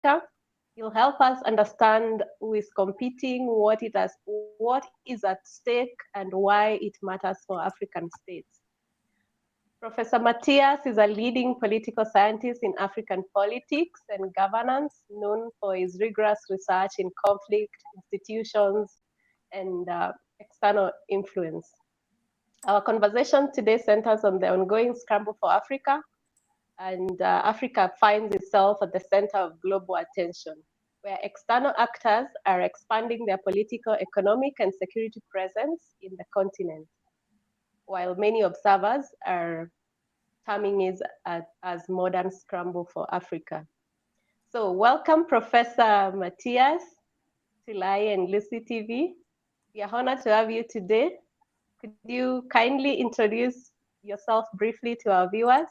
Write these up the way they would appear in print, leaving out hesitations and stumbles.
Africa. He'll help us understand who is competing, what is at stake, and why it matters for African states. Professor Matthias is a leading political scientist in African politics and governance, known for his rigorous research in conflict, institutions, and external influence. Our conversation today centers on the ongoing scramble for Africa, and Africa finds itself at the center of global attention, where external actors are expanding their political, economic, and security presence in the continent, while many observers are terming it as modern scramble for Africa. So welcome, Professor Matthias, to Lai and Lucy TV. We are honored to have you today. Could you kindly introduce yourself briefly to our viewers?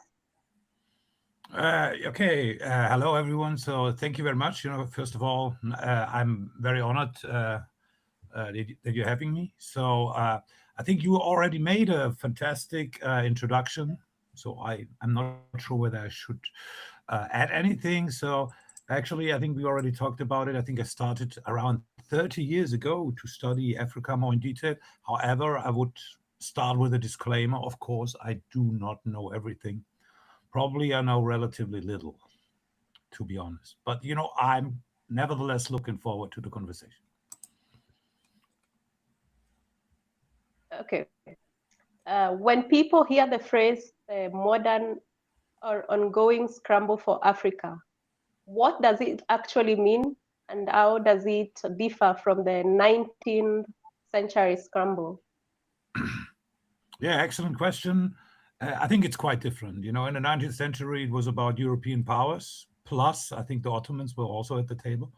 Okay. Hello, everyone. So thank you very much. First of all, I'm very honored that you're having me. So I think you already made a fantastic introduction. So I'm not sure whether I should add anything. So actually, I think we already talked about it. I think I started around 30 years ago to study Africa more in detail. However, I would start with a disclaimer. Of course, I do not know everything. Probably I know relatively little, to be honest. But, I'm nevertheless looking forward to the conversation. Okay. When people hear the phrase modern or ongoing scramble for Africa, what does it actually mean, and how does it differ from the 19th century scramble? Yeah, excellent question. I think it's quite different. In the 19th century, it was about European powers, plus I think the Ottomans were also at the table,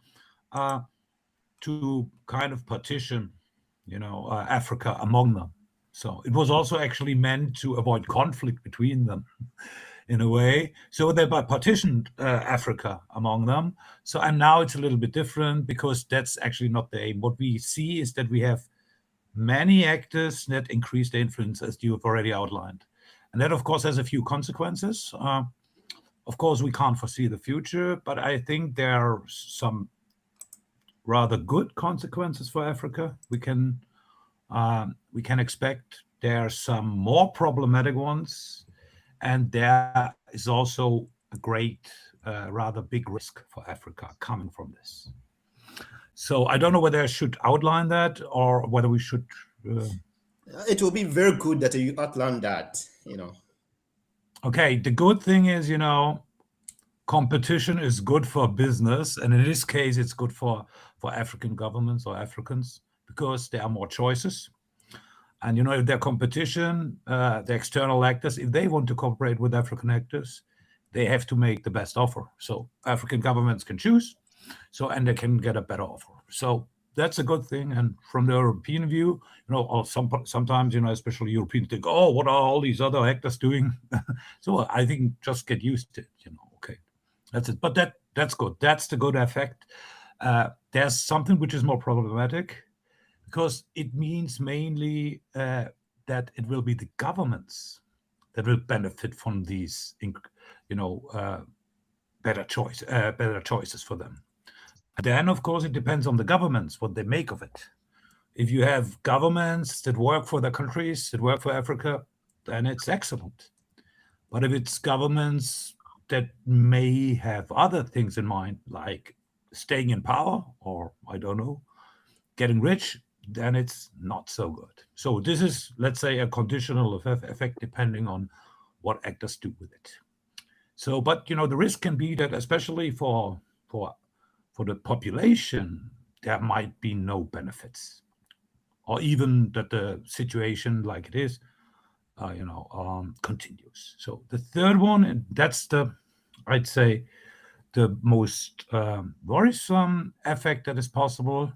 to kind of partition, Africa among them. So it was also actually meant to avoid conflict between them in a way. So they partitioned Africa among them. And now it's a little bit different because that's actually not the aim. What we see is that we have many actors that increase their influence, as you have already outlined. And that, of course, has a few consequences. Of course, we can't foresee the future, but I think there are some rather good consequences for Africa. We can expect there are some more problematic ones, and there is also a great, rather big risk for Africa coming from this. So I don't know whether I should outline that or whether we should. It will be very good that you outline that. Okay, the good thing is, competition is good for business, and in this case, it's good for African governments or Africans because there are more choices. And if their competition, the external actors, if they want to cooperate with African actors, they have to make the best offer. So African governments can choose, and they can get a better offer. So that's a good thing. And from the European view, or sometimes, especially Europeans think, oh, what are all these other actors doing? So I think just get used to it, okay. That's it. But that's good. That's the good effect. There's something which is more problematic because it means mainly that it will be the governments that will benefit from these, better choices for them. Then, of course, it depends on the governments, what they make of it. If you have governments that work for their countries, that work for Africa, then it's excellent. But if it's governments that may have other things in mind, like staying in power or, I don't know, getting rich, then it's not so good. So this is, let's say, a conditional effect depending on what actors do with it. So, but, the risk can be that especially for the population, there might be no benefits, or even that the situation like it is, continues. So the third one, and that's I'd say, the most worrisome effect that is possible,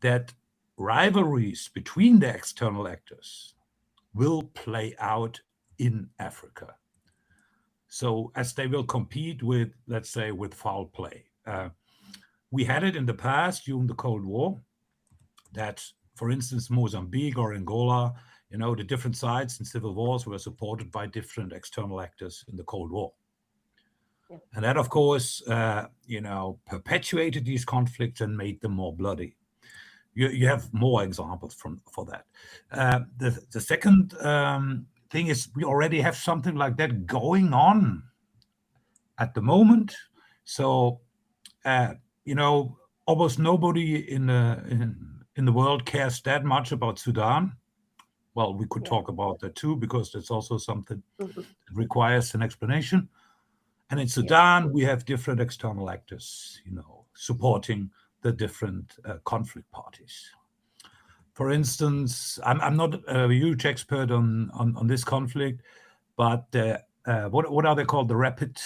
that rivalries between the external actors will play out in Africa. So as they will compete with, let's say, with foul play. We had it in the past during the Cold War that, for instance, Mozambique or Angola, the different sides in civil wars were supported by different external actors in the Cold War. Yeah. And that, of course, perpetuated these conflicts and made them more bloody. You have more examples for that. The second thing is we already have something like that going on at the moment. So, almost nobody in the world cares that much about Sudan. Well, we could Yeah. talk about that too, because that's also something Mhm. that requires an explanation. And in Yeah. Sudan, we have different external actors, supporting the different conflict parties. For instance, I'm not a huge expert on this conflict, but what are they called? The Rapid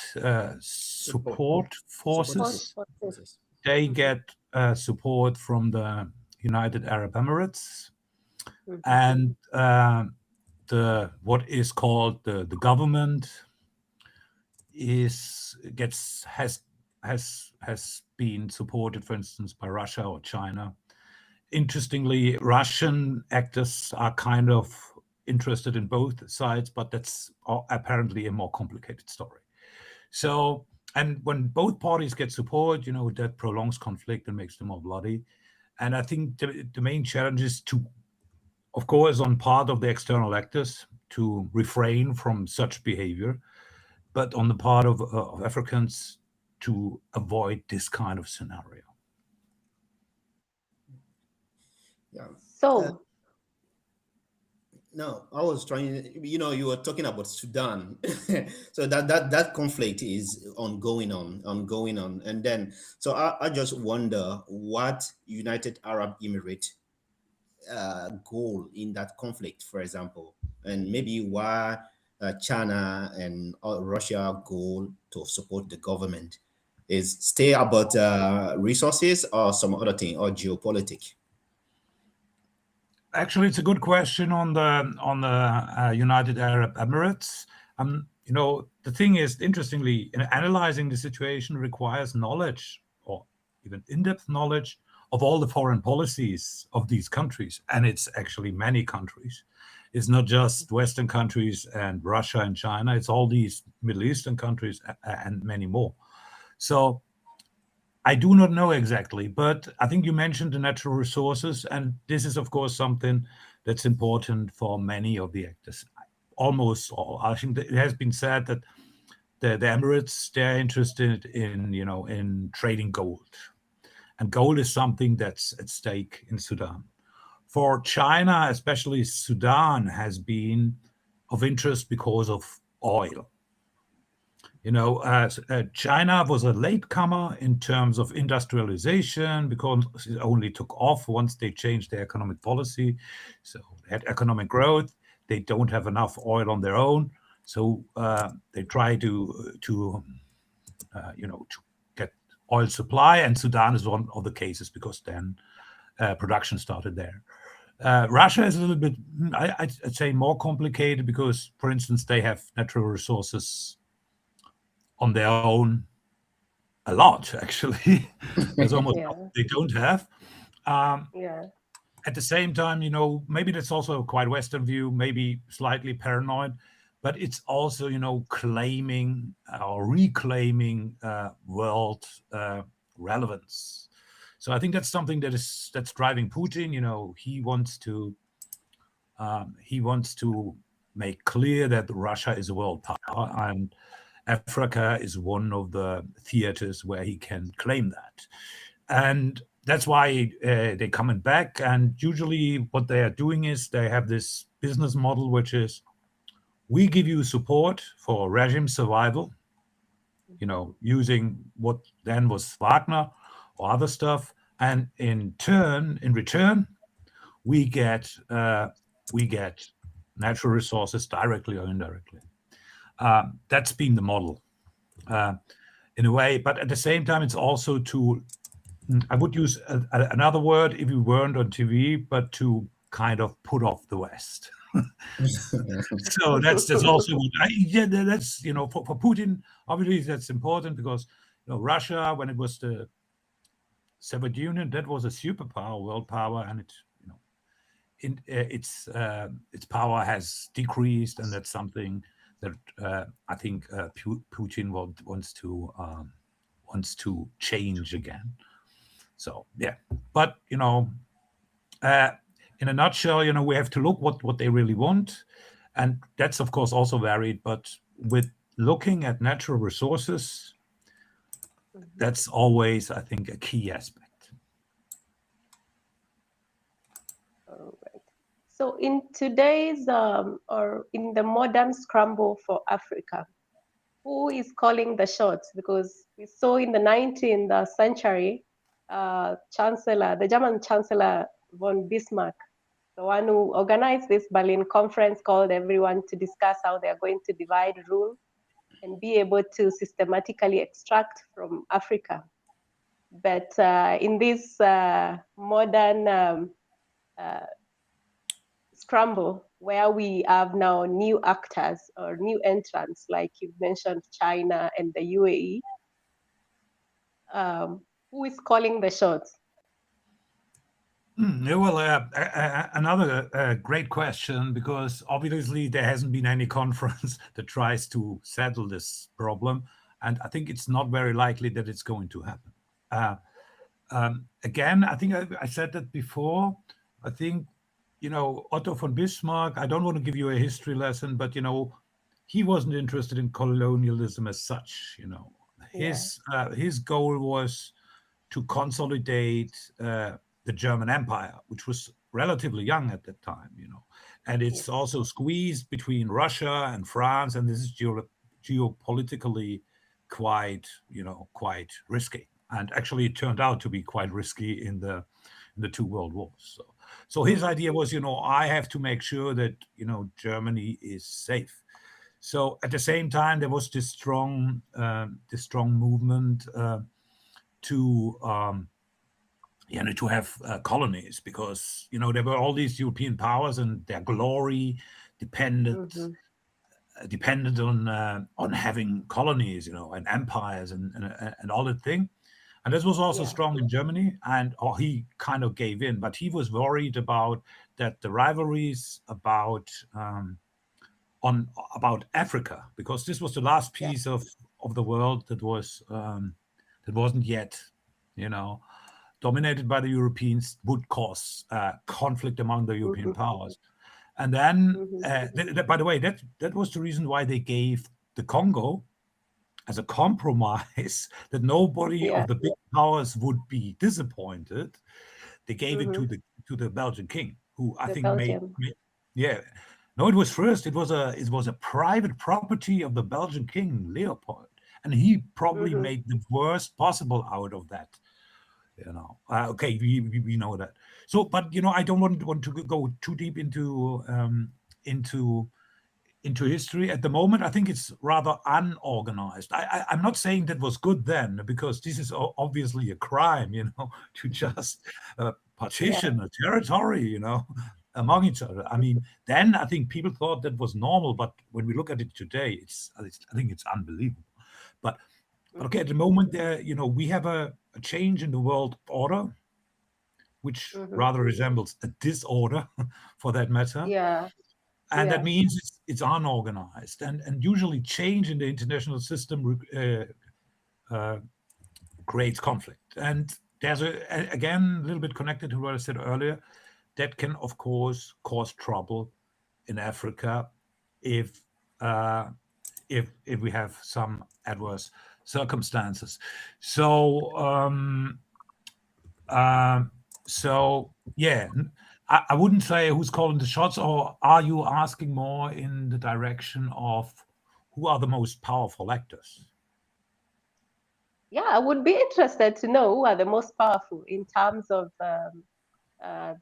Support Forces. Support forces. Forces. They Mhm. get support from the United Arab Emirates, Mhm. and the what is called the government has been supported, for instance, by Russia or China. Interestingly, Russian actors are kind of interested in both sides, but that's apparently a more complicated story. So, and when both parties get support, that prolongs conflict and makes them more bloody. And I think the main challenge is to, of course, on part of the external actors to refrain from such behavior, but on the part of Africans to avoid this kind of scenario. Yeah. So, No, I was trying. You were talking about Sudan, so that conflict is ongoing on, and then so I just wonder what United Arab Emirates goal in that conflict, for example, and maybe why China and Russia goal to support the government is stay about resources or some other thing or geopolitics. Actually, it's a good question on the United Arab Emirates. The thing is, interestingly, analyzing the situation requires knowledge, or even in-depth knowledge, of all the foreign policies of these countries, and it's actually many countries. It's not just Western countries and Russia and China. It's all these Middle Eastern countries and many more. So I do not know exactly, but I think you mentioned the natural resources, and this is, of course, something that's important for many of the actors, almost all. I think that it has been said that the Emirates, they're interested in trading gold, and gold is something that's at stake in Sudan. For China, especially Sudan, has been of interest because of oil. China was a latecomer in terms of industrialization because it only took off once they changed their economic policy. So they had economic growth. They don't have enough oil on their own, so they try to get oil supply, and Sudan is one of the cases because then production started there. Russia is a little bit, I'd say, more complicated because, for instance, they have natural resources on their own a lot, actually. There's almost yeah, nothing they don't have. Um, yeah, at the same time, maybe that's also a quite Western view, maybe slightly paranoid, but it's also, claiming or reclaiming world relevance. So I think that's something that's driving Putin. He wants to make clear that Russia is a world power, and Africa is one of the theaters where he can claim that. And that's why they're coming back. And usually, what they are doing is they have this business model, which is we give you support for regime survival, using what then was Wagner or other stuff. And in return, we get natural resources directly or indirectly. That's been the model in a way, but at the same time, it's also I would use another word if you weren't on TV, but to kind of put off the West. So that's also that's for Putin, obviously that's important because Russia, when it was the Soviet Union, that was a superpower, world power, and its power has decreased, and that's something that I think Putin wants to change again. So yeah, but in a nutshell, we have to look what they really want, and that's of course also varied. But with looking at natural resources, that's always, I think, a key aspect. All right. So in today's or in the modern scramble for Africa, who is calling the shots? Because we saw in the 19th century, the German Chancellor von Bismarck, the one who organized this Berlin conference, called everyone to discuss how they are going to divide, rule, and be able to systematically extract from Africa. But in this modern scramble, where we have now new actors or new entrants, like you mentioned, China and the UAE, who is calling the shots? Yeah, well, another great question, because obviously there hasn't been any conference that tries to settle this problem, and I think it's not very likely that it's going to happen. Again, I think I said that before. I think, Otto von Bismarck, I don't want to give you a history lesson, but, he wasn't interested in colonialism as such. His goal was to consolidate the German Empire, which was relatively young at that time, and it's also squeezed between Russia and France, and this is geopolitically quite risky. And actually, it turned out to be quite risky in the two world wars. So his idea was, I have to make sure that Germany is safe. So at the same time, there was this strong movement to have colonies, because there were all these European powers, and their glory depended on having colonies, and empires and all that thing. And this was also strong in Germany, and he kind of gave in, but he was worried about that the rivalries about Africa, because this was the last piece of the world that wasn't yet, dominated by the Europeans, would cause conflict among the European powers. And then, by the way, that was the reason why they gave the Congo as a compromise, that nobody of the big powers would be disappointed. They gave it to the Belgian king, who I think No, it was first. It was a private property of the Belgian king, Leopold, and he probably made the worst possible out of that. Okay, we know that. So, but I don't want to go too deep into history at the moment. I think it's rather unorganized. I'm not saying that was good then, because this is obviously a crime, to just partition a territory, among each other. I mean, then I think people thought that was normal, but when we look at it today, I think it's unbelievable. But okay, at the moment there, we have a change in the world order, which rather resembles a disorder, for that matter. And that means it's unorganized, and usually change in the international system creates conflict. And there's again a little bit connected to what I said earlier, that can of course cause trouble in Africa if we have some adverse circumstances. So yeah. I wouldn't say who's calling the shots, or are you asking more in the direction of who are the most powerful actors? Yeah, I would be interested to know who are the most powerful in terms of the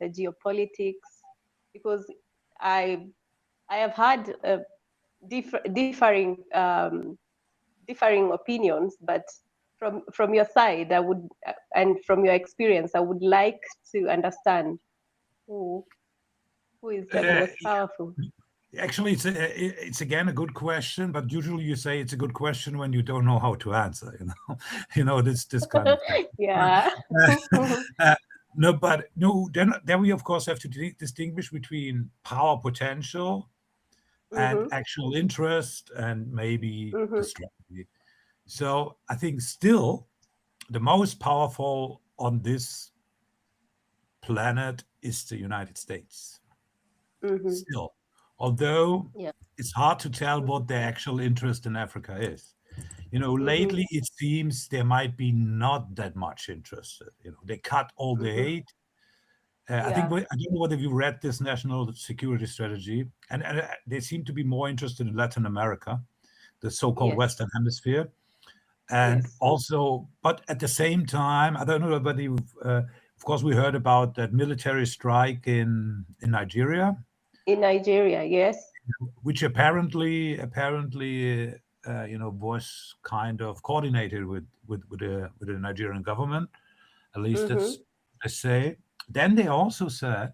geopolitics, because I have had differing opinions, but from your side, I would, and from your experience, I would like to understand who is the most powerful. Actually, it's again a good question, but usually you say it's a good question when you don't know how to answer. This kind of thing. Yeah. Then we of course have to distinguish between power potential and actual interest and maybe the strategy. So I think still the most powerful on this planet is the United States. Still, although it's hard to tell what their actual interest in Africa is. Lately it seems there might be not that much interest. They cut all the aid. I don't know whether you read this national security strategy, and they seem to be more interested in Latin America, the so-called Western Hemisphere. And also, but at the same time, I don't know whether of course, we heard about that military strike in Nigeria. In Nigeria, yes. Which apparently, was kind of coordinated with the Nigerian government. At least that's what they say. Then they also said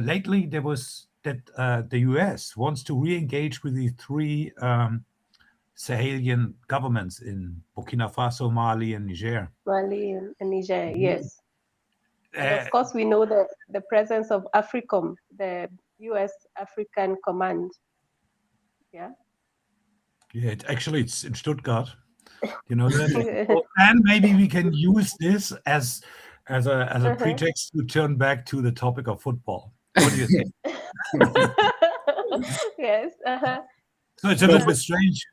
lately there was that the US wants to re-engage with the three Sahelian governments in Burkina Faso, Mali, and Niger. Mali and Niger, yes. And of course, we know the presence of AFRICOM, the US African Command. Yeah. Yeah, it's in Stuttgart. That. And maybe we can use this as a pretext to turn back to the topic of football. What do you think? Yes. So it's a little bit strange,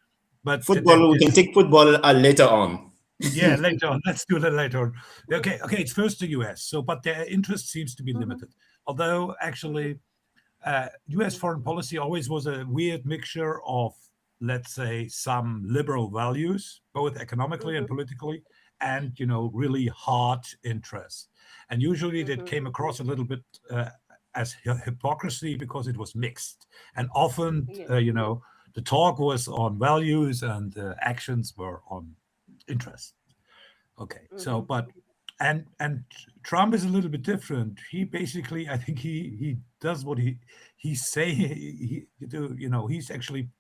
but football. We can take football later on. Yeah, later on. Let's do that later on. Okay. It's first the US. So, but their interest seems to be limited. Although actually, US foreign policy always was a weird mixture of, let's say, some liberal values, both economically and politically, and really hard interest. And usually that came across a little bit as hypocrisy because it was mixed. And often, the talk was on values and the actions were on interest. Okay, so but and Trump is a little bit different. He basically, I think he does what he say he's actually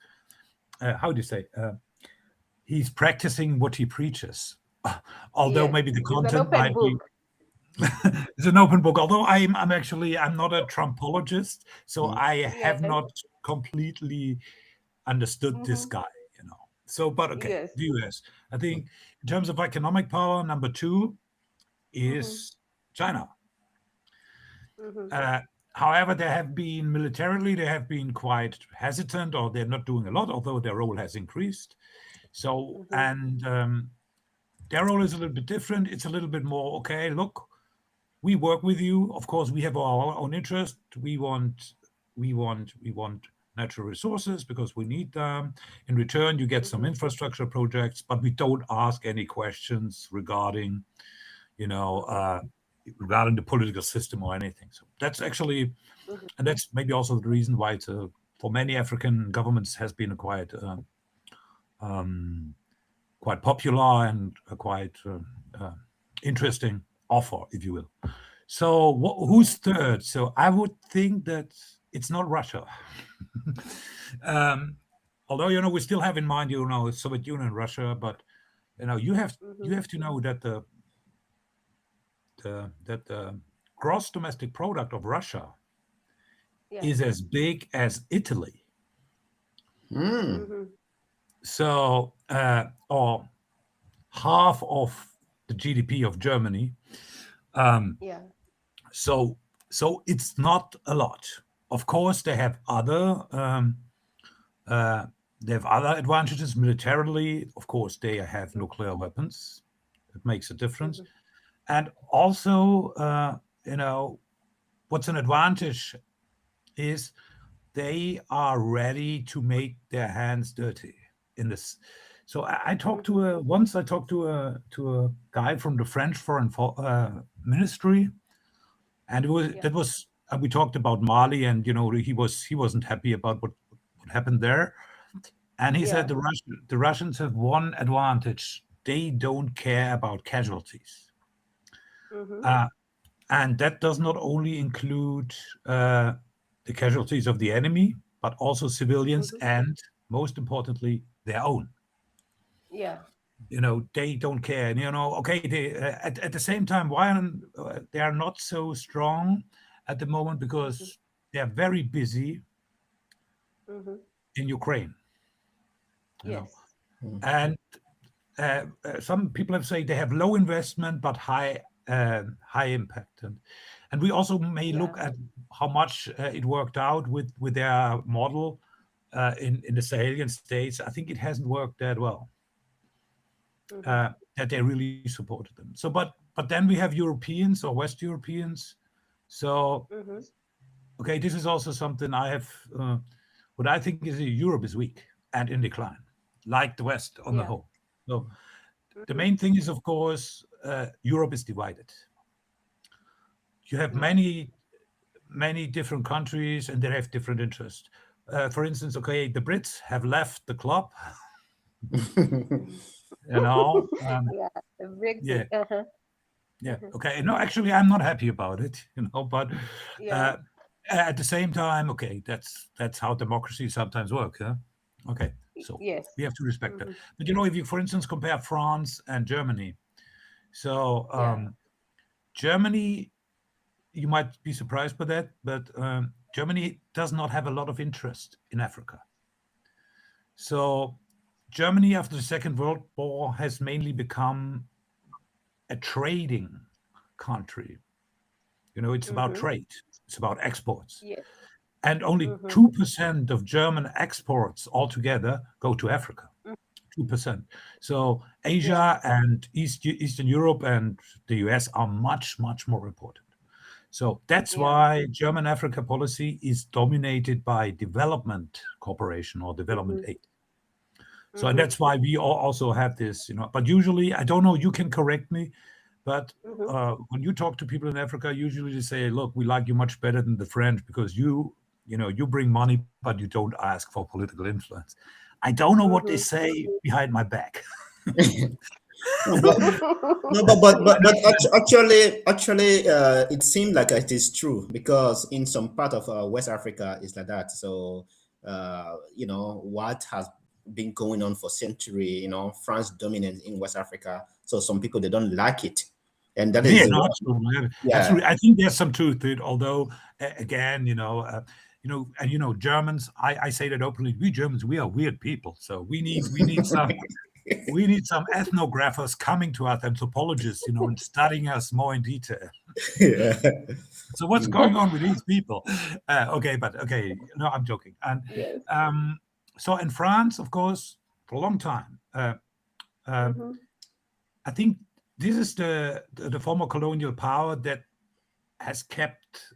how do you say he's practicing what he preaches. Although maybe the content might be it's an open book. Although I'm not a Trumpologist, so I have not completely understood this guy. So, but okay, the US. I think in terms of economic power, number 2 is China. However, they have been militarily, they have been quite hesitant, or they're not doing a lot, although their role has increased. So, and their role is a little bit different. It's a little bit more, okay, look, we work with you. Of course, we have our own interest. We want natural resources because we need them. In return, you get some infrastructure projects, but we don't ask any questions regarding, regarding the political system or anything. So that's actually, and that's maybe also the reason why it's for many African governments has been a quite popular and a quite interesting offer, if you will. So who's third? So I would think that it's not Russia. Although we still have in mind Soviet Union and Russia, but you have to know that the gross domestic product of Russia is as big as Italy. So or half of the GDP of Germany. So it's not a lot. Of course, they have other advantages militarily. Of course, they have nuclear weapons. It makes a difference. And also, what's an advantage is they are ready to make their hands dirty in this. So I talked to a guy from the French Foreign Ministry, and we talked about Mali, and he wasn't happy about what happened there, and he said the Russians have one advantage: they don't care about casualties, and that does not only include the casualties of the enemy, but also civilians, and most importantly, their own. They don't care. Okay, they at the same time, why they are not so strong at the moment? Because they are very busy Mhm. in Ukraine. You know, Yes. and some people have said they have low investment but high impact, and we also may look Yeah. at how much it worked out with their model in the Sahelian states. I think it hasn't worked that well. Mhm. That they really supported them. So, but then we have Europeans or West Europeans. So, Mhm. okay, this is also something I have. What I think is Europe is weak and in decline, like the West on the Yeah. whole. So, the Mhm. main thing is, of course, Europe is divided. You have Yeah. many different countries, and they have different interests. For instance, okay, the Brits have left the club. You know, Yeah. The Brexit. yeah, Uh-huh. yeah. Mhm. Okay, no, actually, I'm not happy about it. But Yeah. uh, at the same time, okay, that's how democracy sometimes works. Huh? Okay, so Yes. we have to respect that. Mhm. But if you, for instance, compare France and Germany, so Yeah. Germany, you might be surprised by that, but Germany does not have a lot of interest in Africa. So Germany, after the Second World War, has mainly become a trading country. It's about Mhm. trade, it's about exports. Yes. And only Mhm. 2% of German exports altogether go to Africa. Mm. 2%. So Yeah. Asia and Eastern Europe and the US are much, much more important. So that's Yeah. why German Africa policy is dominated by development cooperation or development Mhm. aid. So, and Mhm. that's why we also have this, but usually, I don't know, you can correct me, but Mhm. when you talk to people in Africa, usually they say, look, we like you much better than the French because you bring money, but you don't ask for political influence. I don't know what they Mhm. say behind my back. No, but no, actually, it seemed like it is true because in some part of West Africa is like that. So, what has been going on for century, France dominance in West Africa. So some people they don't like it, and that is Yeah, the no, one. absolutely. Yeah. Absolutely. I think there's some truth to it, although again, and Germans, I say that openly, we Germans, we are weird people. So we need some ethnographers coming to us, anthropologists, and studying us more in detail. Yeah. So what's going on with these people? Okay, but okay, no, I'm joking. And Yes. so in France, of course, for a long time, um, Mhm. I think this is the former colonial power that has kept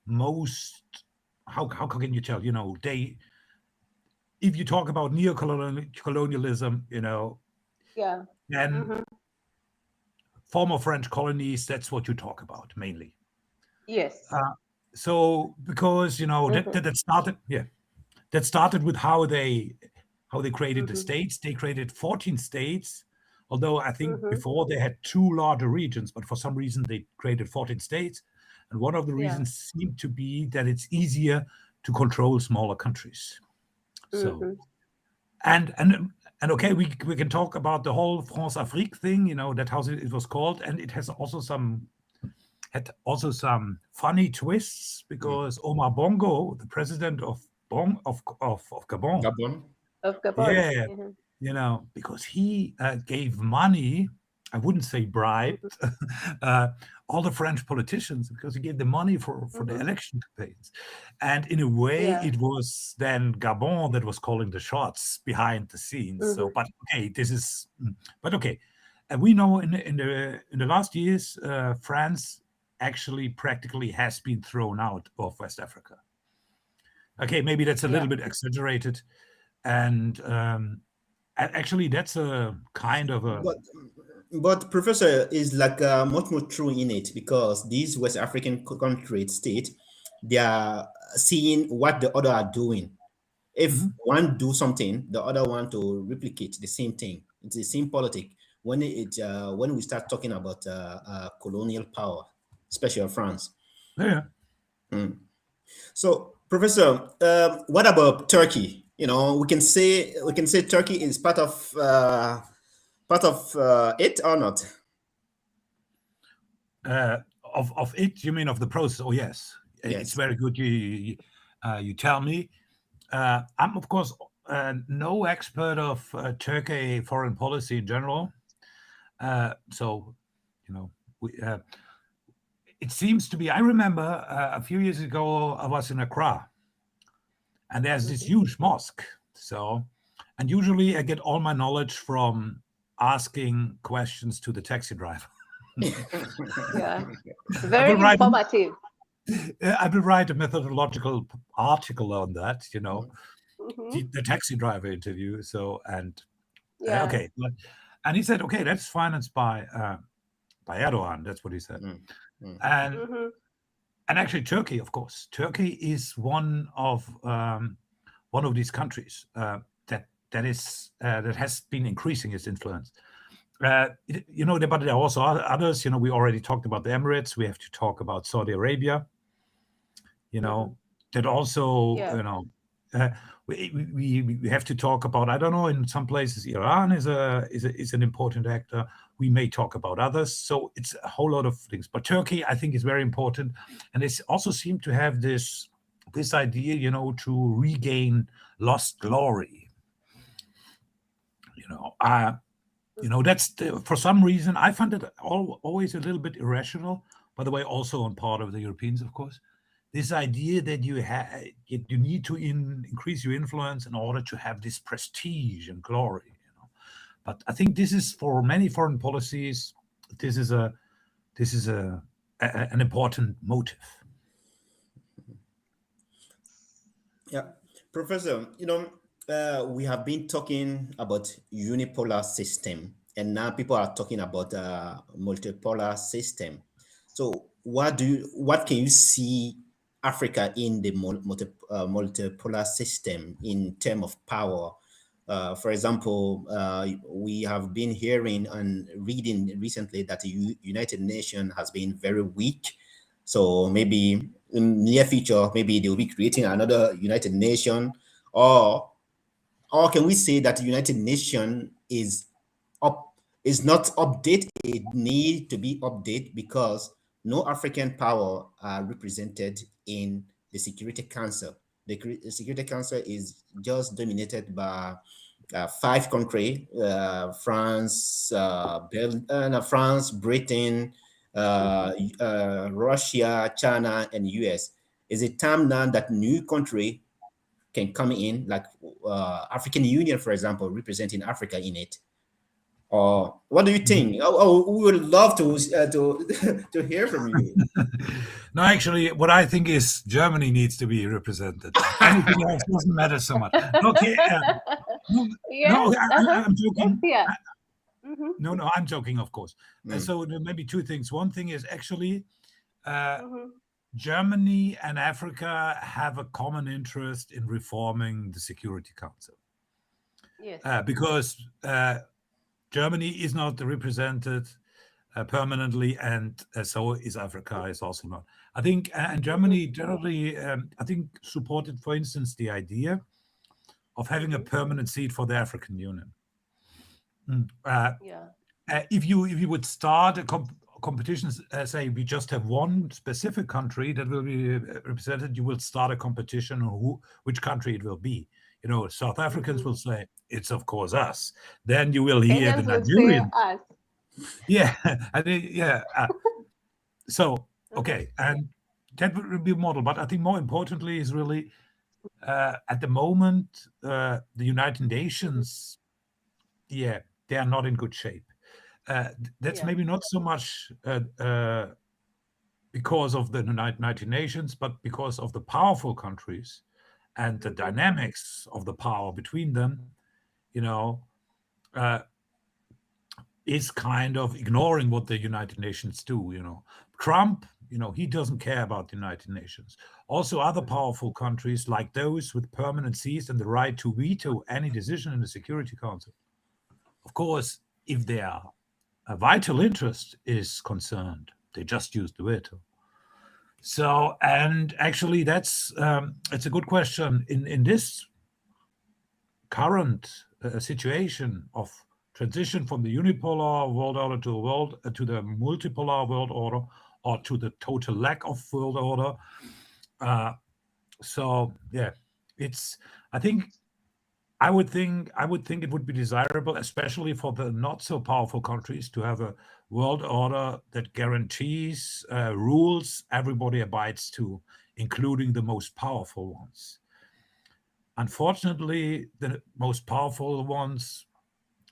most. How can you tell? If you talk about neo-colonialism, Yeah. then Mhm. former French colonies, that's what you talk about mainly. Yes. So because that, Mhm. that that started, yeah, that started with how they created the Mhm. states. They created 14 states, although I think Mhm. before they had two larger regions, but for some reason they created 14 states. And one of the Yeah. reasons seemed to be that it's easier to control smaller countries. So Mhm. and okay, we can talk about the whole France Afrique thing, that how it was called, and it had also some funny twists Mm. because Omar Bongo, the president of Gabon, Gabon. Of Gabon. yeah, Mhm. because he gave money, I wouldn't say Mhm. bribed, uh, all the French politicians because he gave them money for the Mhm. election campaigns. And in a way, Yeah. it was then Gabon that was calling the shots behind the scenes. So, Mhm. but okay, but okay. And we know in the last years, France actually practically has been thrown out of West Africa. Okay, maybe that's a little Yeah. bit exaggerated, and actually, that's a kind of a But Professor is like much more true in it because these West African countries state they are seeing what the other are doing. If Mhm. one do something, the other one to replicate the same thing. It's the same politic. When we start talking about colonial power, especially France. Yeah. Mm. So, Professor, what about Turkey? We can say Turkey is part of it or not? Of it, you mean of the process? Oh yes, it's Yes. very good. You tell me. I'm, of course, no expert of Turkey foreign policy in general. So, it seems to be, I remember a few years ago, I was in Accra, and there's this huge mosque. So, and usually I get all my knowledge from asking questions to the taxi driver. Yeah, very informative. I will write a methodological article on that, the taxi driver interview. So, and okay, and he said, okay, that's financed by Erdogan. That's what he said. And actually, Turkey, of course, Turkey is one of these countries that has been increasing its influence. But there are also others. We already talked about the Emirates. We have to talk about Saudi Arabia. That also, we have to talk about. I don't know. In some places, Iran is an important actor. We may talk about others. So it's a whole lot of things. But Turkey, I think, is very important, and they also seem to have this idea, to regain lost glory. That's for some reason I find it always a little bit irrational. By the way, also on part of the Europeans, of course, this idea that you need to increase your influence in order to have this prestige and glory. But I think this is, for many foreign policies, this is an important motive. Yeah, Professor, we have been talking about unipolar system, and now people are talking about multipolar system. So what can you see Africa in the multipolar system in terms of power? For example, we have been hearing and reading recently that the United Nations has been very weak. So maybe in the near future, maybe they'll be creating another United Nation, or can we say that the United Nations is not updated? It needs to be updated because no African power are represented in the Security Council. The Security Council is just dominated by 5 countries: France, Britain, Russia, China, and US. Is it time now that new country can come in, like African Union, for example, representing Africa in it? Or what do you think? We would love to to hear from you. No, actually, what I think is Germany needs to be represented. Anything else doesn't matter so much. Okay. I'm joking. No, I'm joking, of course. So maybe 2 things. One thing is actually Germany and Africa have a common interest in reforming the Security Council. Yes. Because Germany is not represented permanently, and so is Africa is also not. I think, and Germany generally, I think, supported, for instance, the idea of having a permanent seat for the African Union. If you would start a competition, say we just have one specific country that will be represented, you will start a competition on which country it will be. South Africans will say, it's of course us. Then you will hear the Nigerians. Yeah, so, okay, and that would be a model. But I think more importantly is really, at the moment, the United Nations, they are not in good shape. That's maybe not so much because of the United Nations, but because of the powerful countries and the dynamics of the power between them, is kind of ignoring what the United Nations do. Trump, he doesn't care about the United Nations. Also, other powerful countries, like those with permanent seats and the right to veto any decision in the Security Council, of course, if their vital interest is concerned, they just use the veto. So, and actually, it's a good question. In this current situation of transition from the unipolar world order to the multipolar world order, or to the total lack of world order. So, I would think it would be desirable, especially for the not so powerful countries, to have a world order that guarantees rules everybody abides to, including the most powerful ones. Unfortunately, the most powerful ones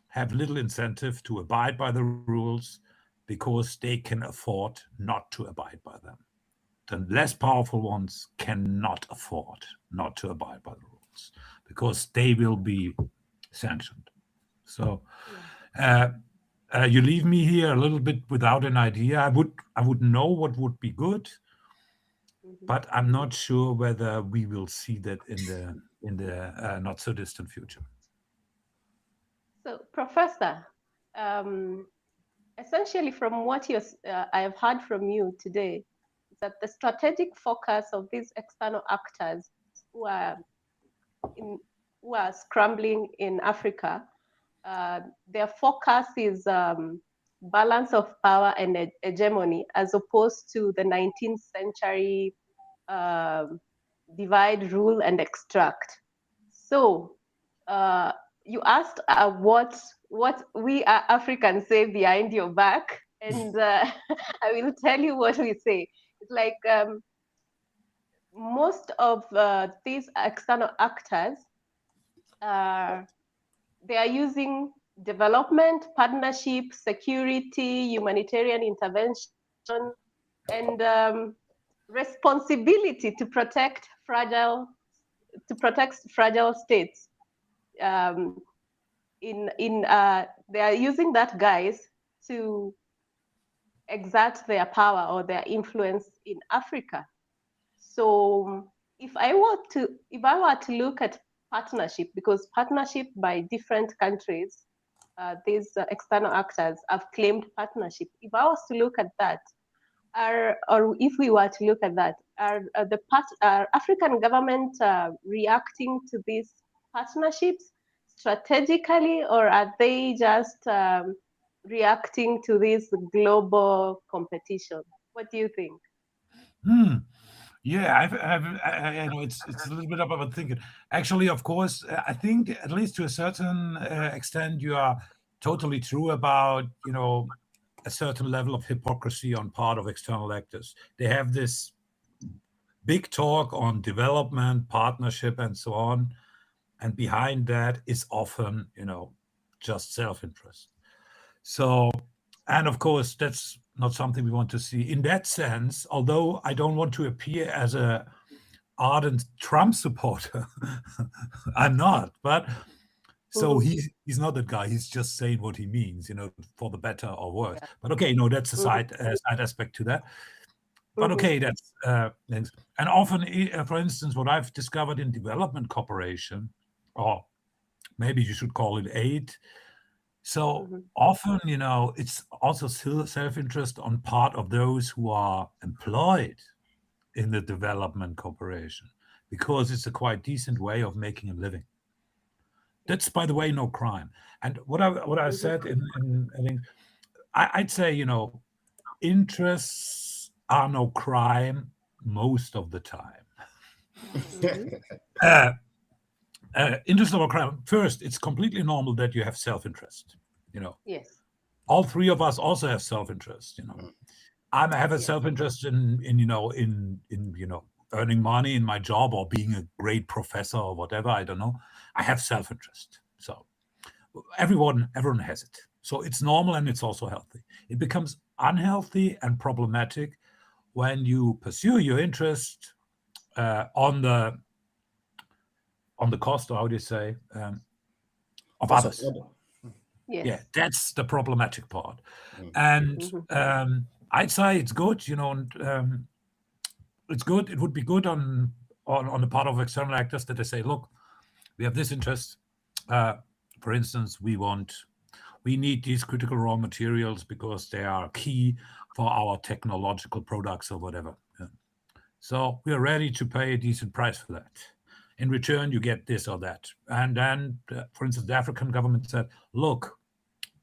have little incentive to abide by the rules because they can afford not to abide by them. The less powerful ones cannot afford not to abide by the rules because they will be sanctioned. So you leave me here a little bit without an idea. I would know what would be good, but I'm not sure whether we will see that in the not so distant future. So, Professor, essentially from what I have heard from you today, is that the strategic focus of these external actors who are scrambling in Africa, their focus is balance of power and hegemony, as opposed to the 19th century divide, rule, and extract. So you asked what we Africans say behind your back, and I will tell you what we say. It's like most of these external actors, they are using development, partnership, security, humanitarian intervention, and responsibility to protect fragile states. They are using that, guys, to exert their power or their influence in Africa. So if I were to look at partnership, because partnership by different countries, these external actors have claimed partnership. If I was to look at that, or if we were to look at that, are African government reacting to these partnerships strategically, or are they just reacting to this global competition? What do you think? Yeah, I know it's a little bit about thinking. Actually, of course, I think at least to a certain extent, you are totally true about a certain level of hypocrisy on part of external actors. They have this big talk on development, partnership, and so on, and behind that is often just self-interest. So, and of course, that's not something we want to see. In that sense, although I don't want to appear as a ardent Trump supporter, I'm not. But so he's not that guy. He's just saying what he means, for the better or worse. But okay, that's a side aspect to that. But okay, that's things. And often, for instance, what I've discovered in development cooperation, or maybe you should call it aid. So often, it's also self-interest on part of those who are employed in the development cooperation, because it's a quite decent way of making a living. That's, by the way, no crime. And what I said I think I'd say, interests are no crime most of the time. Interest of a crime. First, it's completely normal that you have self-interest. Yes. All three of us also have self-interest. I have a self-interest in earning money in my job or being a great professor or whatever. I don't know. I have self-interest. So everyone has it. So it's normal and it's also healthy. It becomes unhealthy and problematic when you pursue your interest on the cost, or how do you say, of others. Yes. Yeah, that's the problematic part. And I'd say it's good, it's good. It would be good on the part of external actors that they say, look, we have this interest. For instance, we need these critical raw materials because they are key for our technological products or whatever. Yeah. So we are ready to pay a decent price for that. In return, you get this or that. And then, for instance, the African government said, look,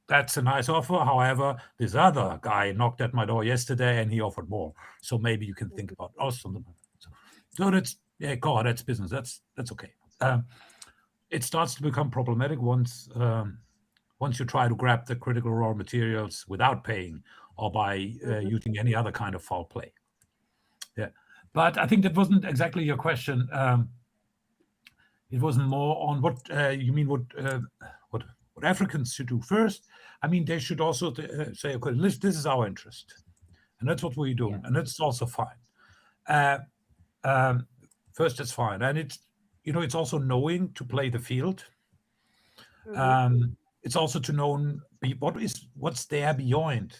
that's a nice offer. However, this other guy knocked at my door yesterday and he offered more. So maybe you can think about us. So that's, Yeah, go ahead, that's business. That's okay. It starts to become problematic once you try to grab the critical raw materials without paying or by using any other kind of foul play. Yeah, but I think that wasn't exactly your question. It was more on what you mean. What Africans should do first. I mean, they should also say, okay, this is our interest, and that's what we're doing, and that's also fine. First, it's fine, and it's also knowing to play the field. It's also to know what's there beyond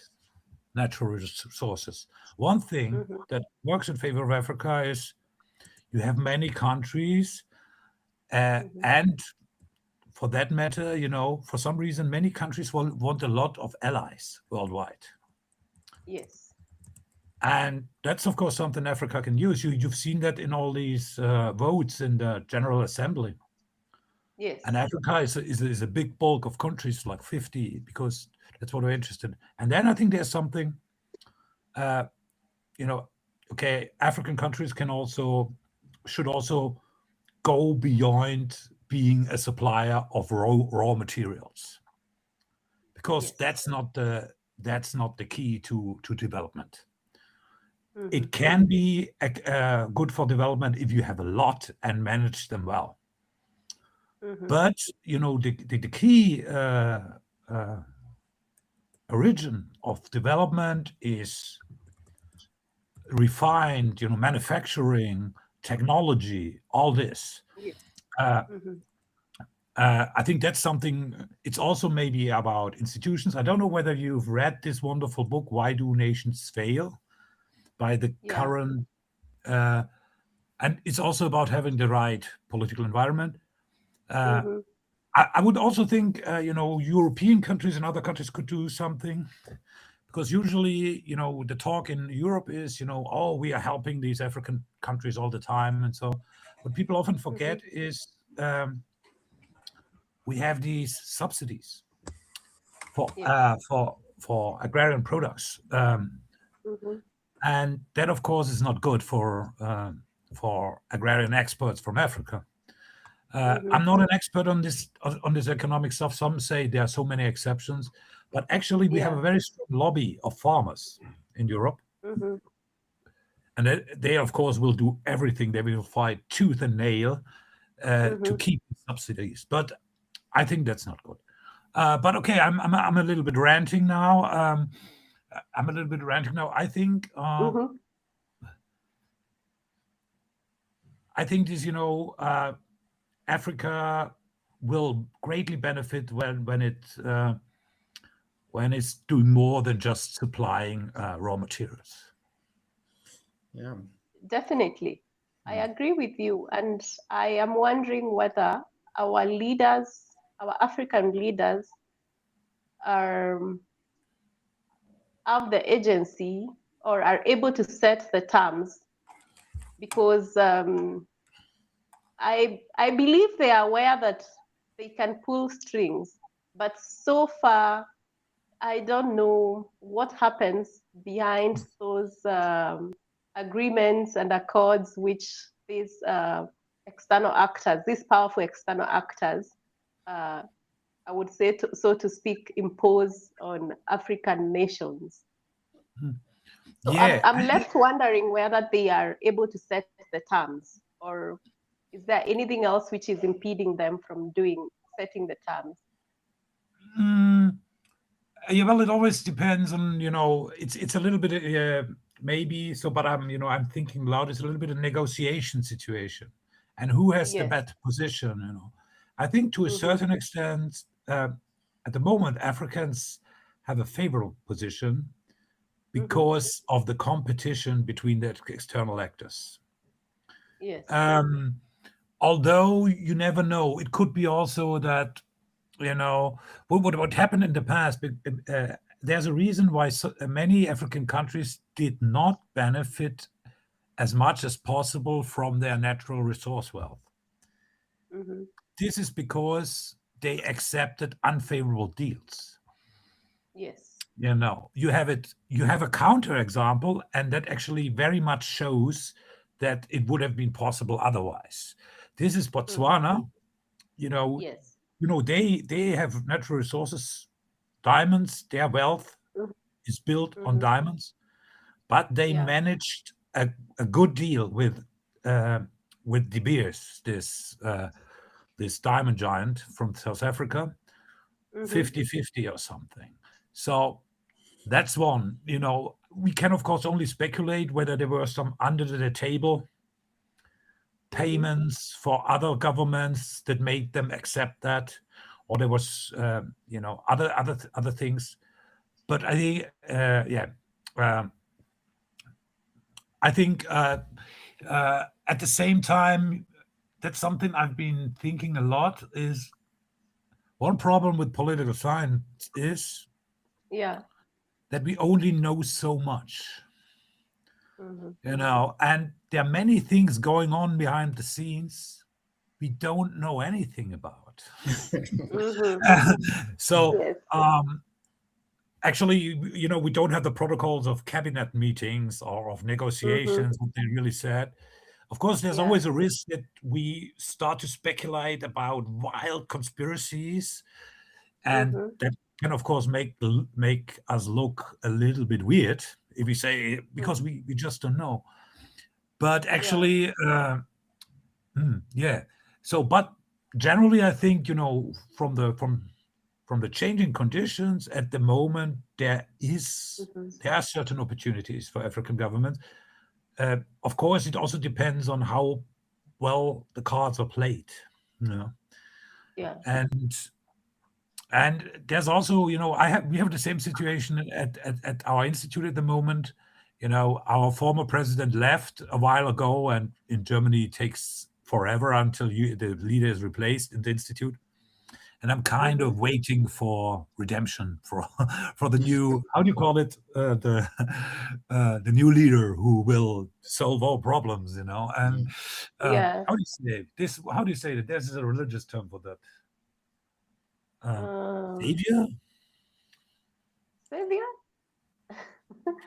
natural resources. One thing that works in favor of Africa is you have many countries, and for that matter, for some reason, many countries want a lot of allies worldwide. Yes. And that's, of course, something Africa can use. You've seen that in all these votes in the General Assembly. Yes. And Africa is a big bulk of countries, like 50, because that's what we're interested in. And then I think there's something, okay, African countries should also go beyond being a supplier of raw materials, because that's not the key to development. It can be good for development if you have a lot and manage them well. But the key origin of development is refined, manufacturing, technology, all this. I think that's something. It's also maybe about institutions. I don't know whether you've read this wonderful book, Why Do Nations Fail, by the current, and it's also about having the right political environment. I would also think, European countries and other countries could do something, because usually, the talk in Europe is, oh, we are helping these African countries all the time. And so what people often forget is we have these subsidies for agrarian products. And that, of course, is not good for agrarian exports from Africa. I'm not an expert on this economic stuff. Some say there are so many exceptions, but actually we have a very strong lobby of farmers in Europe, and they of course will do everything. They will fight tooth and nail to keep subsidies, but I think that's not good. But okay, I'm a little bit ranting now. I think this, Africa will greatly benefit when it's doing more than just supplying raw materials. Yeah, definitely. I agree with you, and I am wondering whether our leaders, our African leaders, have the agency or are able to set the terms, because I believe they are aware that they can pull strings, but so far I don't know what happens behind those agreements and accords which these external actors, these powerful external actors, I would say, so to speak, impose on African nations. So I'm left wondering whether they are able to set the terms, or is there anything else which is impeding them from setting the terms? Yeah, well, it always depends on, it's a little bit maybe so, but I'm thinking loud. It's a little bit of negotiation situation, and who has the better position. I think to a certain extent, at the moment, Africans have a favorable position because of the competition between the external actors. Yes. Although you never know, it could be also that, what happened in the past. There's a reason why many African countries did not benefit as much as possible from their natural resource wealth. This is because they accepted unfavorable deals. Yes. You have a counter example, and that actually very much shows that it would have been possible otherwise. This is Botswana. Yes. They have natural resources, diamonds. Their wealth is built on diamonds, but they managed a good deal with De Beers, this diamond giant from South Africa, 50-50 or something. So that's one. We can of course only speculate whether there were some under the table payments for other governments that made them accept that, or there was other things. But I think I think at the same time, that's something I've been thinking a lot. Is one problem with political science is that we only know so much. And there are many things going on behind the scenes we don't know anything about. So actually, we don't have the protocols of cabinet meetings or of negotiations, what they really said. Of course, there's always a risk that we start to speculate about wild conspiracies, and that can, of course, make us look a little bit weird if we say, because we just don't know. But actually, So, but generally, I think from the changing conditions at the moment, there are certain opportunities for African governments. Of course, it also depends on how well the cards are played. And there's also, we have the same situation at our institute at the moment. Our former president left a while ago, and in Germany it takes forever until the leader is replaced in the institute. And I'm kind of waiting for redemption for the new, how do you call it, the new leader who will solve all problems, And how do you say this? How do you say that? There's a religious term for that. Savior? Savior?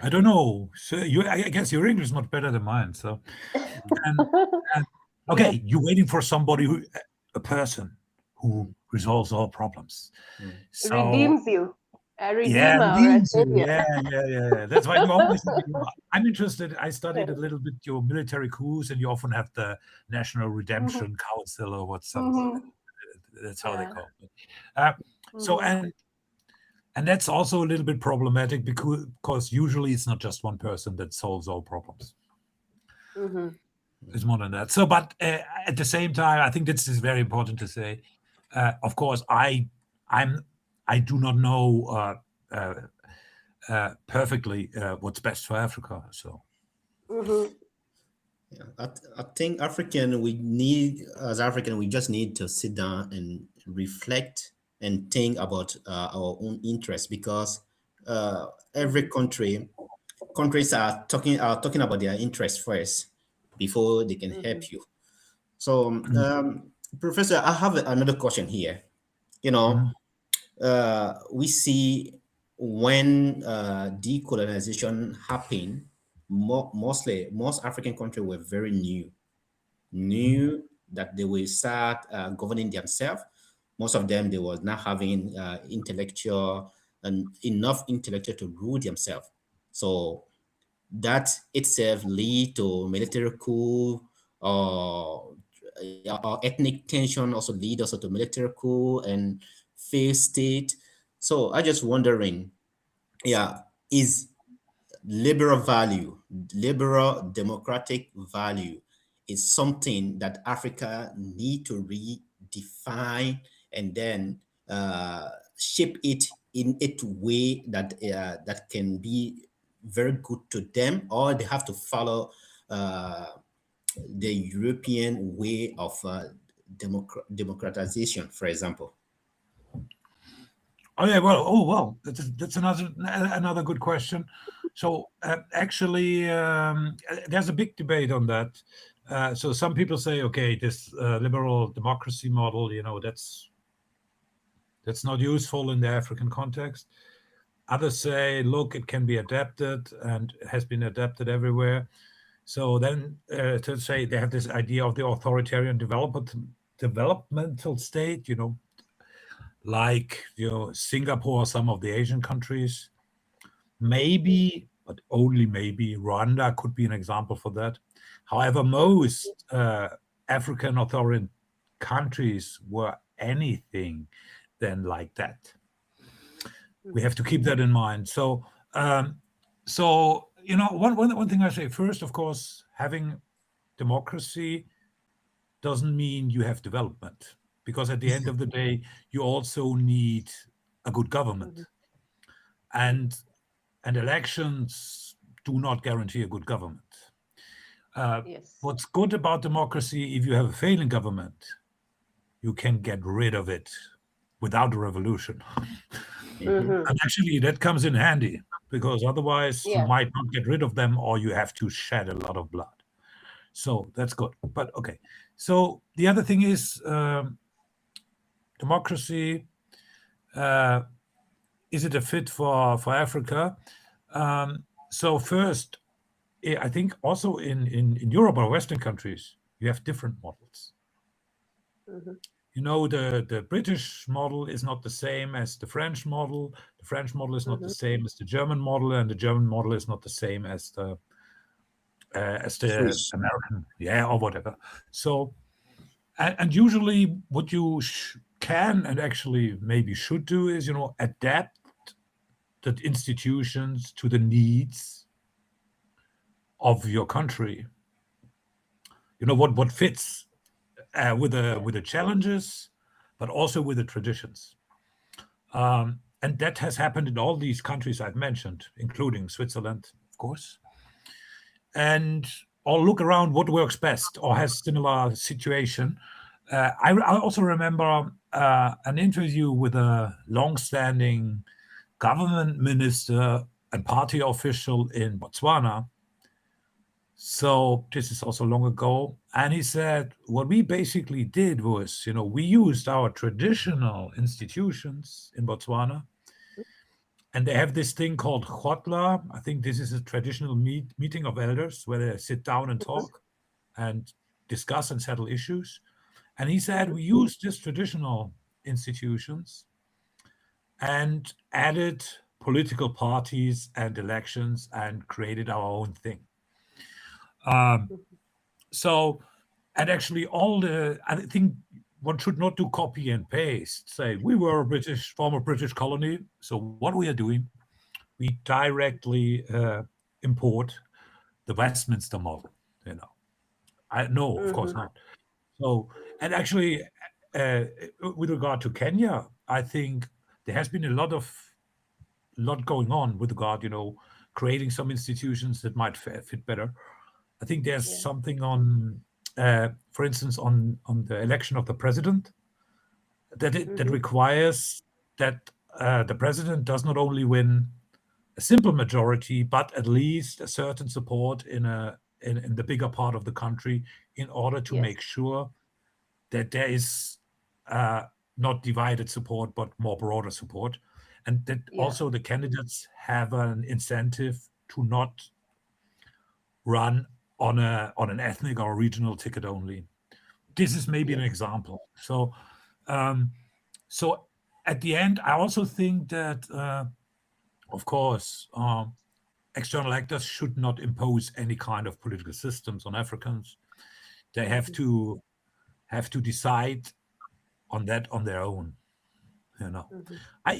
I don't know. So I guess your English is much better than mine. So, okay, you're waiting for somebody a person who resolves all problems. So, redeems you. A redeemer redeems or a you. savior. Yeah. That's why you always. I'm interested. I studied a little bit your military coups, and you often have the National Redemption Council or what's something. That's how they call it. So and that's also a little bit problematic because usually it's not just one person that solves all problems. It's more than that. So, but at the same time, I think this is very important to say. Of course, I do not know perfectly what's best for Africa. So. I think as African, we just need to sit down and reflect and think about our own interests, because every countries are talking about their interests first before they can help you. So, Professor, I have another question here. We see when decolonization happened, most African countries were very new that they will start governing themselves. Most of them, they was not having enough intellectual to rule themselves. So that itself lead to military coup, or ethnic tension also lead also to military coup and failed state. So I just wondering, is liberal democratic value is something that Africa need to redefine and then shape it in a way that that can be very good to them, or they have to follow the European way of democratization, for example? Well, that's another good question. So actually, there's a big debate on that. So some people say, okay, this liberal democracy model, that's not useful in the African context. Others say, look, it can be adapted and has been adapted everywhere. So then to say they have this idea of the authoritarian developmental state, like Singapore, some of the Asian countries, maybe, but only maybe, Rwanda could be an example for that. However, most African authoritarian countries were anything than like that. We have to keep that in mind. So, one thing I say first, of course, having democracy doesn't mean you have development, because at the end of the day, you also need a good government, and elections do not guarantee a good government. Yes. What's good about democracy, if you have a failing government, you can get rid of it without a revolution. And actually, that comes in handy, because otherwise you might not get rid of them, or you have to shed a lot of blood. So that's good. But okay. So the other thing is democracy. Is it a fit for Africa? So first, I think also in Europe or Western countries, you have different models. The British model is not the same as the French model. The French model is not the same as the German model, and the German model is not the same as the Swiss. American, or whatever. So, and usually what you can and actually maybe should do is, adapt the institutions to the needs of your country. What fits with the challenges, but also with the traditions. And that has happened in all these countries I've mentioned, including Switzerland, of course. Or look around what works best or has similar situation. I also remember an interview with a long-standing government minister and party official in Botswana. So this is also long ago. And he said, what we basically did was, we used our traditional institutions in Botswana. And they have this thing called Khotla. I think this is a traditional meeting of elders where they sit down and talk and discuss and settle issues. And he said, we used these traditional institutions and added political parties and elections and created our own thing. And actually I think one should not do copy and paste. Say, we were a former British colony, so what we are doing, we directly import the Westminster model, No, of course not. So, and actually, with regard to Kenya, I think there has been a lot going on with regard, creating some institutions that might fit better. I think there's something on, for instance, on the election of the president, that requires that the president does not only win a simple majority, but at least a certain support in the bigger part of the country, in order to make sure that there is not divided support, but more broader support, and that also the candidates have an incentive to not run on an ethnic or regional ticket only. This is maybe an example. So at the end, I also think that, of course, external actors should not impose any kind of political systems on Africans. They have to decide on that on their own. I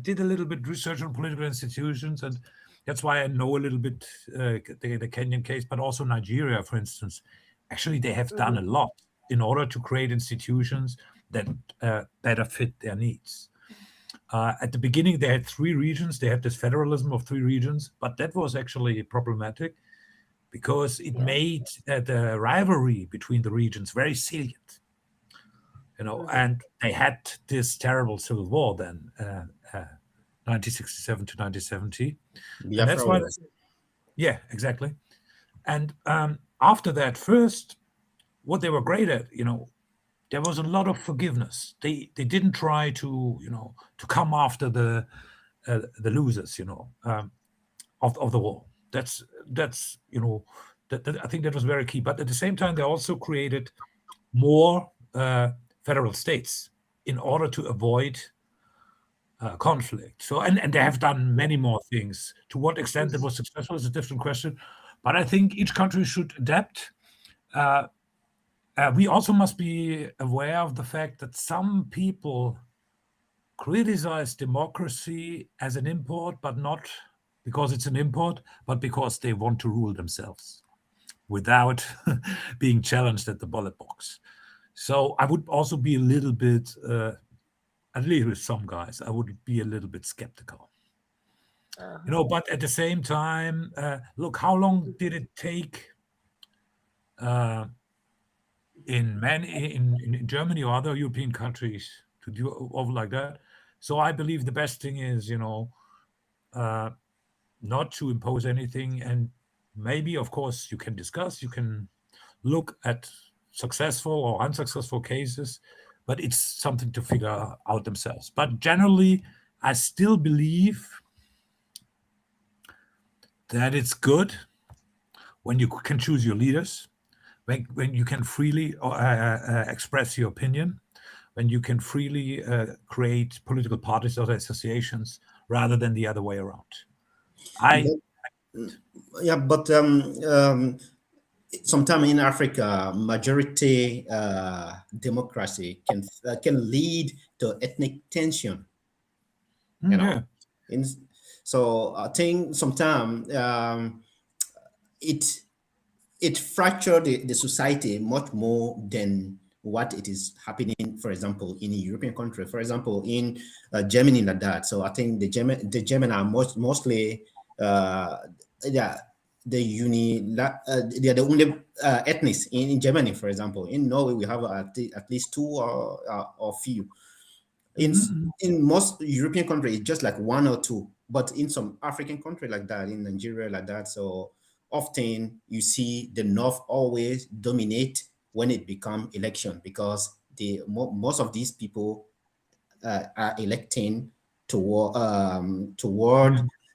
did a little bit research on political institutions, and that's why I know a little bit the Kenyan case, but also Nigeria, for instance. Actually, they have done a lot in order to create institutions that better fit their needs. At the beginning, they had 3 regions. They had this federalism of 3 regions, but that was actually problematic because it made the rivalry between the regions very salient. And they had this terrible civil war then, 1967 to 1970. And that's why. Yeah, exactly. And after that, first, what they were great at, there was a lot of forgiveness. They didn't try to come after the losers, of the war. That's I think that was very key. But at the same time, they also created more federal states in order to avoid conflict. So, and they have done many more things. To what extent that was successful is a different question. But I think each country should adapt. We also must be aware of the fact that some people criticize democracy as an import, but not because it's an import, but because they want to rule themselves without being challenged at the ballot box. So I would also be a little bit, at least with some guys, I would be a little bit skeptical. But at the same time, look, how long did it take in Germany or other European countries to do over like that? So I believe the best thing is, not to impose anything. And maybe, of course, you can discuss, you can look at successful or unsuccessful cases, but it's something to figure out themselves. But generally, I still believe that it's good when you can choose your leaders, when you can freely express your opinion, when you can freely create political parties or associations rather than the other way around. But sometimes in Africa, majority democracy can lead to ethnic tension. So I think sometimes it fractured the society much more than what it is happening, for example, in a European country, for example, in Germany, like that. So I think the German are mostly they are the only ethnics in Germany, for example. In Norway, we have at least two or few. In most European countries, it's just like one or two. But in some African country like that, in Nigeria like that, so often you see the North always dominate when it becomes election, because most of these people are electing toward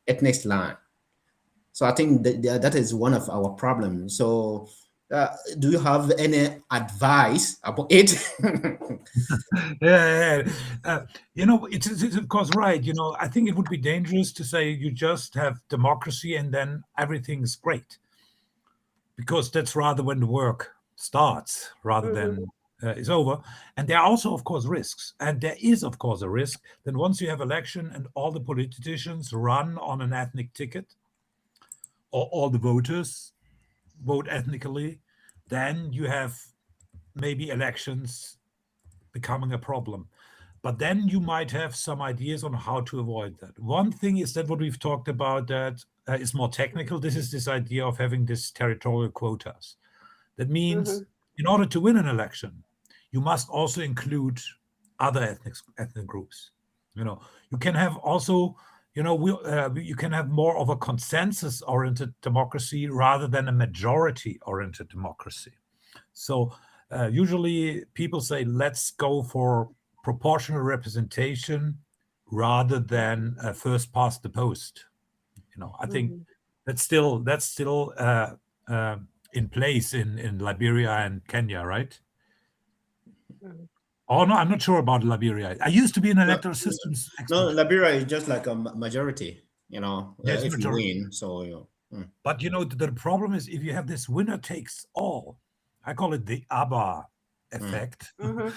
ethnic line. So I think that is one of our problems. So do you have any advice about it? It's of course right. I think it would be dangerous to say you just have democracy and then everything's great, because that's rather when the work starts rather than is over. And there are also, of course, risks. And there is, of course, a risk that once you have election and all the politicians run on an ethnic ticket, or all the voters vote ethnically, then you have maybe elections becoming a problem. But then you might have some ideas on how to avoid that. One thing is that what we've talked about that is more technical. This is this idea of having this territorial quotas. That means in order to win an election, you must also include other ethnic groups. You can have also, you can have more of a consensus-oriented democracy rather than a majority-oriented democracy. So usually people say, let's go for proportional representation rather than first past the post. I think that's still in place in Liberia and Kenya, right? Oh no, I'm not sure about Liberia. I used to be an electoral systems expert. No, Liberia is just like a majority. If you win, so But the problem is if you have this winner takes all. I call it the ABBA effect. I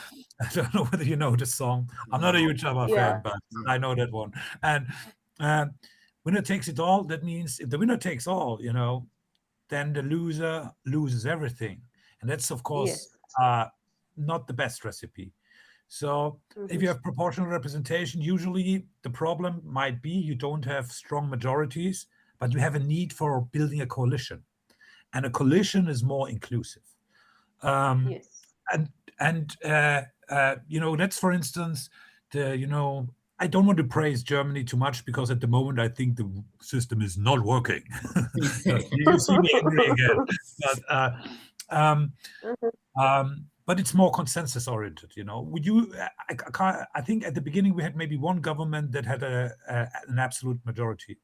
don't know whether you know the song. I'm not a huge ABBA fan, but I know that one. And winner takes it all. That means if the winner takes all, then the loser loses everything. And that's, of course, not the best recipe. So if you have proportional representation, usually the problem might be you don't have strong majorities, but you have a need for building a coalition. And a coalition is more inclusive. And that's, for instance, I don't want to praise Germany too much because at the moment I think the system is not working. You see me angry again. But it's more consensus oriented. I think at the beginning we had maybe one government that had an absolute majority.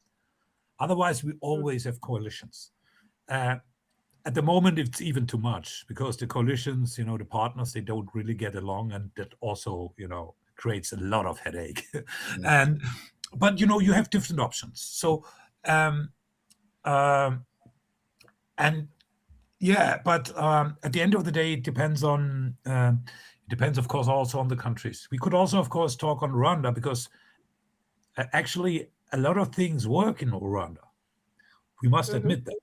Otherwise, we always have coalitions. At the moment, it's even too much because the coalitions, the partners, they don't really get along, and that also, creates a lot of headache. But you have different options. So, and yeah, but at the end of the day, it depends of course, also on the countries. We could also, of course, talk on Rwanda because actually a lot of things work in Rwanda. We must admit that.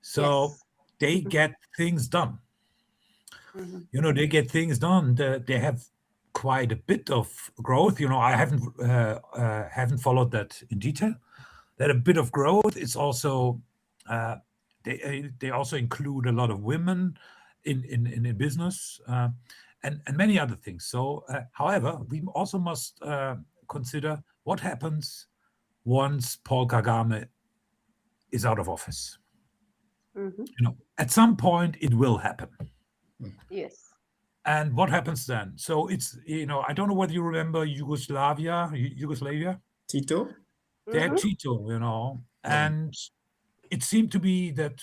So Yes. they get things done. Mhm. They get things done. They have quite a bit of growth. I haven't followed that in detail. That a bit of growth. It's also they also include a lot of women in business and many other things. So, however, we also must consider what happens once Paul Kagame is out of office. Mhm. At some point it will happen. Yes. And what happens then? So it's, I don't know whether you remember Yugoslavia. Tito? They had Mhm. Tito, and it seemed to be that,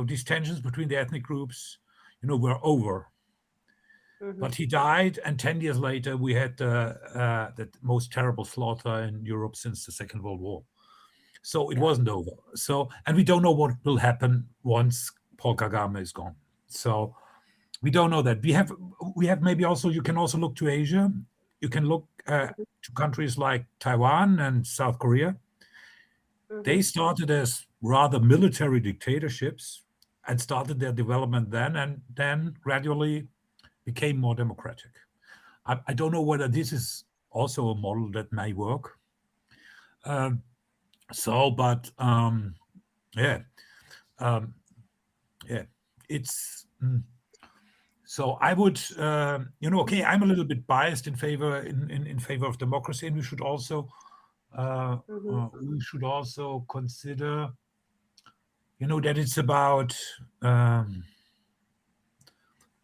these tensions between the ethnic groups, were over. But Mhm. he died, and 10 years later, we had the most terrible slaughter in Europe since the Second World War. So it Yeah. wasn't over. So, and we don't know what will happen once Paul Kagame is gone. So we don't know that. We have maybe also, you can also look to Asia. You can look to countries like Taiwan and South Korea. They Mhm. started as rather military dictatorships and started their development then, and then gradually became more democratic. I don't know whether this is also a model that may work. But yeah, um, yeah, it's. So I would, okay, I'm a little bit biased in favor of democracy, and Mhm. we should also consider, that it's about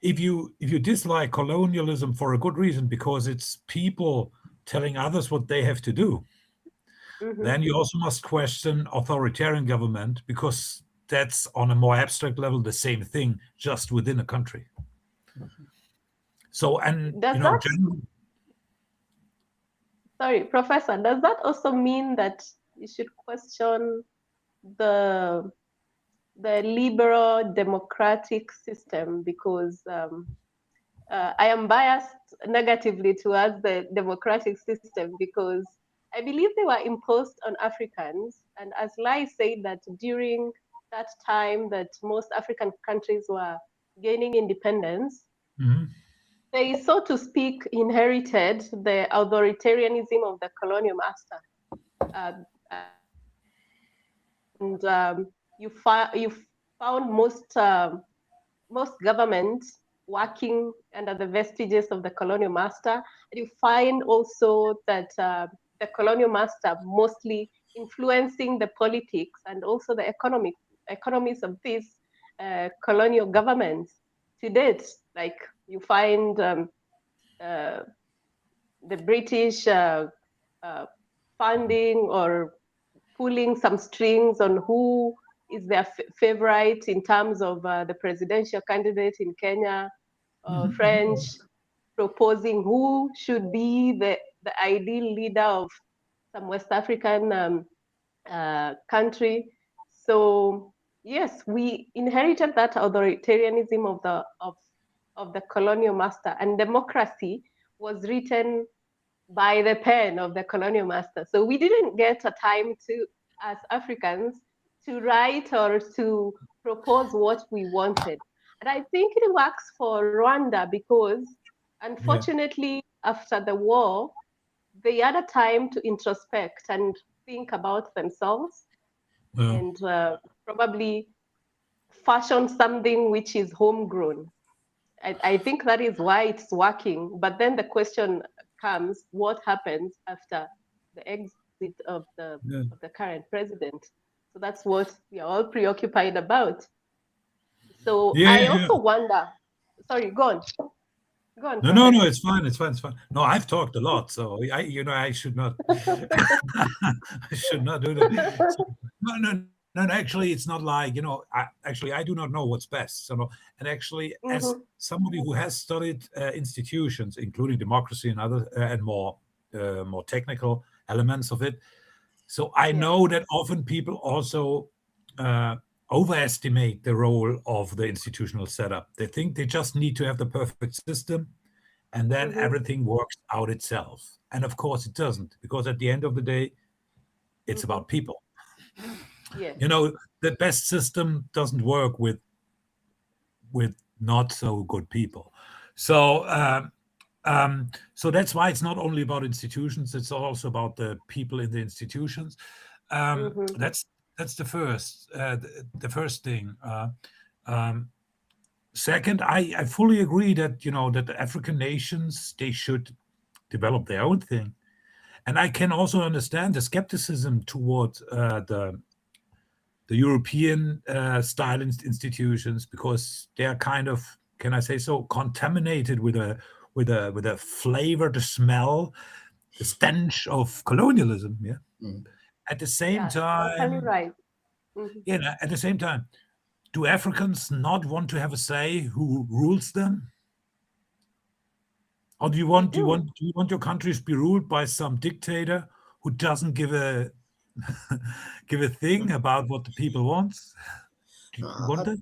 if you dislike colonialism for a good reason because it's people telling others what they have to do, Mhm. then you also must question authoritarian government because that's on a more abstract level the same thing just within a country. So, and Does that, generally, sorry, Professor, does that also mean that you should question the the liberal democratic system? Because I am biased negatively towards the democratic system because I believe they were imposed on Africans. And as Lai said, that during that time that most African countries were gaining independence, Mhm. they, so to speak, inherited the authoritarianism of the colonial master. Uh, and you found most governments working under the vestiges of the colonial master. And you find also that the colonial master mostly influencing the politics and also the economies of these colonial governments to date. Like you find uh, the British uh, funding or pulling some strings on who is their favorite in terms of the presidential candidate in Kenya, French proposing who should be the ideal leader of some West African country. So yes, we inherited that authoritarianism of the colonial master, and democracy was written by the pen of the colonial master. So we didn't get a time to, as Africans, to write or to propose what we wanted. And I think it works for Rwanda because, Yeah. unfortunately, after the war, they had a time to introspect and think about themselves Well, and probably fashion something which is homegrown. I think that is why it's working. But then the question comes, what happens after the exit yeah. of the current president? So that's what we are all preoccupied about. So Yeah, I yeah. also wonder, sorry, go on. Go on, No, no, no, Professor. it's fine, it's fine, it's fine. No, I've talked a lot, so I should not, I should not do that. So, no, no, no, no, actually, it's not like, I do not know what's best. So, no, and actually, as Mhm, somebody who has studied institutions, including democracy and other and more technical elements of it, so I yeah. know that often people also uh, overestimate the role of the institutional setup. They think they just need to have the perfect system and then Mhm, everything works out itself. And of course, it doesn't, because at the end of the day, it's mhm. about people. Yes. You know, the best system doesn't work with not so good people. So so that's why it's not only about institutions; it's also about the people in the institutions. Mhm, That's the first thing. Um, Second, I fully agree that that the African nations they should develop their own thing, and I can also understand the skepticism toward the European style institutions because they are kind of, can I say so, contaminated with a flavor, the smell, the stench of colonialism. Yeah. Mm. At the same yeah, totally time, right. Mhm. at the same time, do Africans not want to have a say who rules them? Or do you We want do you do. want do you want your countries to be ruled by some dictator who doesn't give a give a thing about what the people want? Do you Uh, want I, that?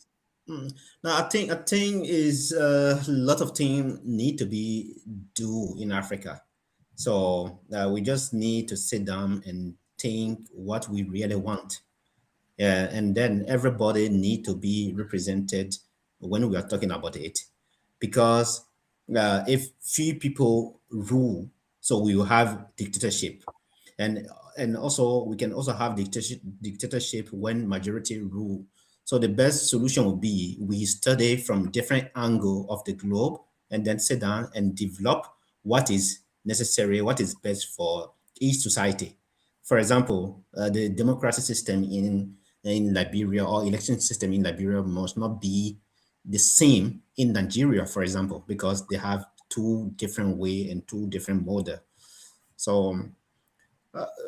mm. No, I think is a lot of things need to be do in Africa. So we just need to sit down and think what we really want. Yeah, and then everybody need to be represented when we are talking about it, because if few people rule, so we will have dictatorship, and also we can also have dictatorship when majority rule. So the best solution would be we study from different angle of the globe and then sit down and develop what is necessary, what is best for each society. For example, the democracy system in Liberia or election system in Liberia must not be the same in Nigeria, for example, because they have two different way and two different model. So,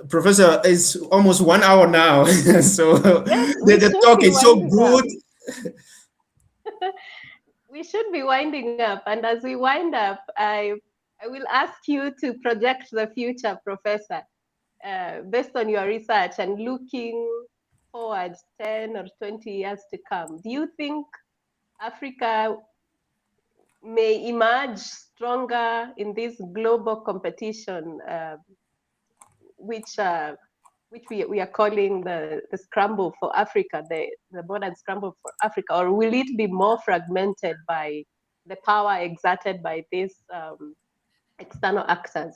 Professor, it's almost 1 hour now, so Yes, the talk is so good. We should be winding up. And as we wind up, I will ask you to project the future, Professor, based on your research and looking forward 10 or 20 years to come. Do you think Africa may emerge stronger in this global competition, which we are calling the scramble for Africa, the modern scramble for Africa, or will it be more fragmented by the power exerted by these external actors?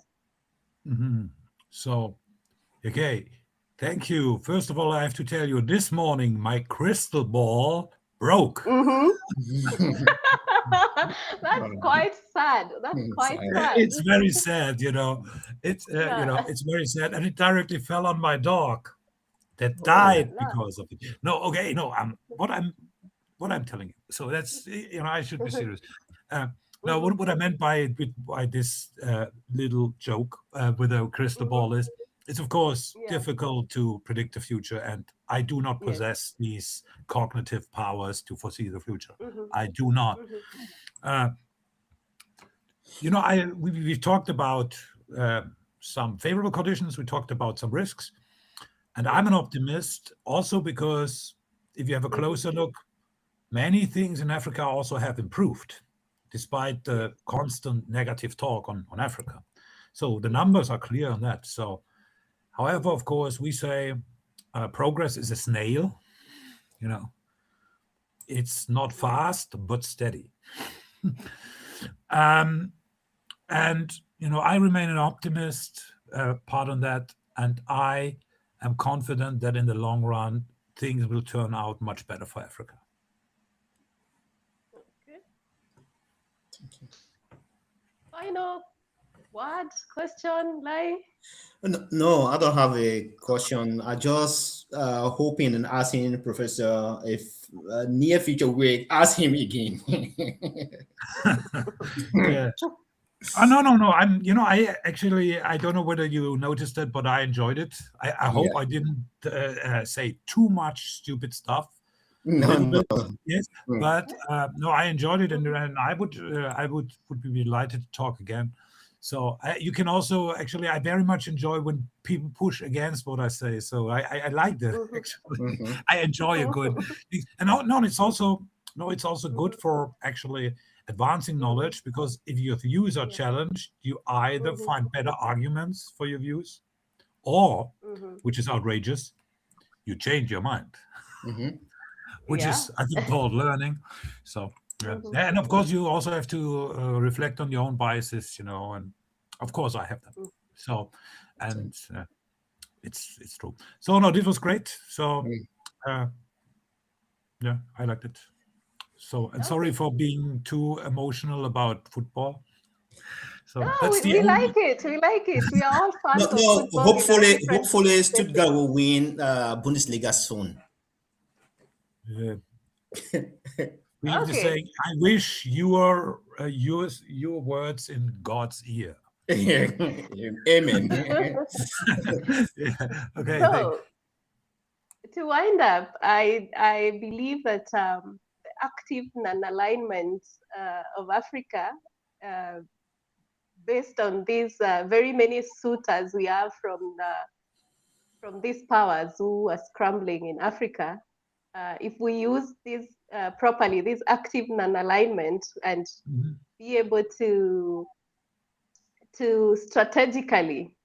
Mhm. So, okay, thank you. First of all, I have to tell you, this morning my crystal ball broke. Mm-hmm. That's quite sad. That's quite sad. It's very sad, Yeah. it's very sad, and it directly fell on my dog that Oh la died la. because of it. No, okay, no, what I'm telling you. So that's I should be serious. Now, Mhm. what I meant by this little joke with a crystal Mhm. ball is, it's of course Yeah. difficult to predict the future, and I do not Yes. possess these cognitive powers to foresee the future. Mhm. I do not. Mhm. Uh, we've talked about some favorable conditions. We talked about some risks, and I'm Yes. an optimist also because if you have a Mhm. closer look, many things in Africa also have improved, despite Yes. the constant negative talk on Africa. So the Yes. numbers are clear on that. So, however, Mhm. of course, we say progress is a snail. You know, it's not fast but steady. um, and I remain an optimist. Part on that, and I am confident that in the long run things will turn out much better for Africa. Okay. Final word, question, Lai? No, I don't have a question. I just hoping and asking Professor if near future we ask him again. Yeah. Oh, no. I don't know whether you noticed it, but I enjoyed it. I hope Yeah. I didn't say too much stupid stuff. No. Yes, but no, I enjoyed it, and I would be delighted to talk again. So you can also actually, I very much enjoy when people push against what I say. So I like that actually. I enjoy a good, and it's also good for actually advancing knowledge, because if your views are challenged, you either find better arguments for your views, or, which is outrageous, you change your mind. Which is, I think, called learning. So, and of course, you also have to reflect on your own biases, and of course, I have them. So, and it's true. So, no, this was great. So, yeah, I liked it. So, and sorry for being too emotional about football. So No, that's we like it. We like it. We are all fans of football. Hopefully, Stuttgart will win Bundesliga soon. Yeah. We need to say, I wish your words in God's ear. Amen. Yeah. Okay. So, to wind up, I believe that the active non-alignment of Africa, based on these very many suitors we have from these powers who are scrambling in Africa, if we use this properly, this active non-alignment, and be able to strategically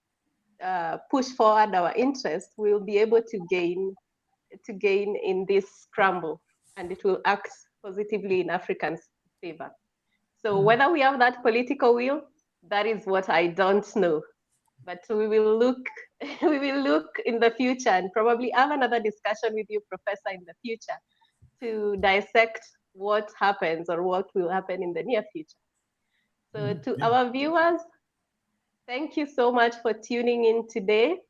push forward our interests, we will be able to gain in this scramble, and it will act positively in Africans' favor. So whether we have that political will, that is what I don't know. But we will look in the future, and probably have another discussion with you, Professor, in the future, to dissect what happens or what will happen in the near future. So to our viewers, thank you so much for tuning in today.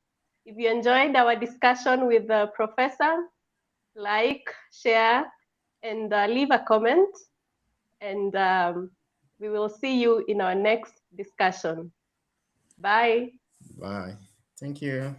If you enjoyed our discussion with the professor, like, share, and leave a comment. And we will see you in our next discussion. Bye. Bye. Thank you.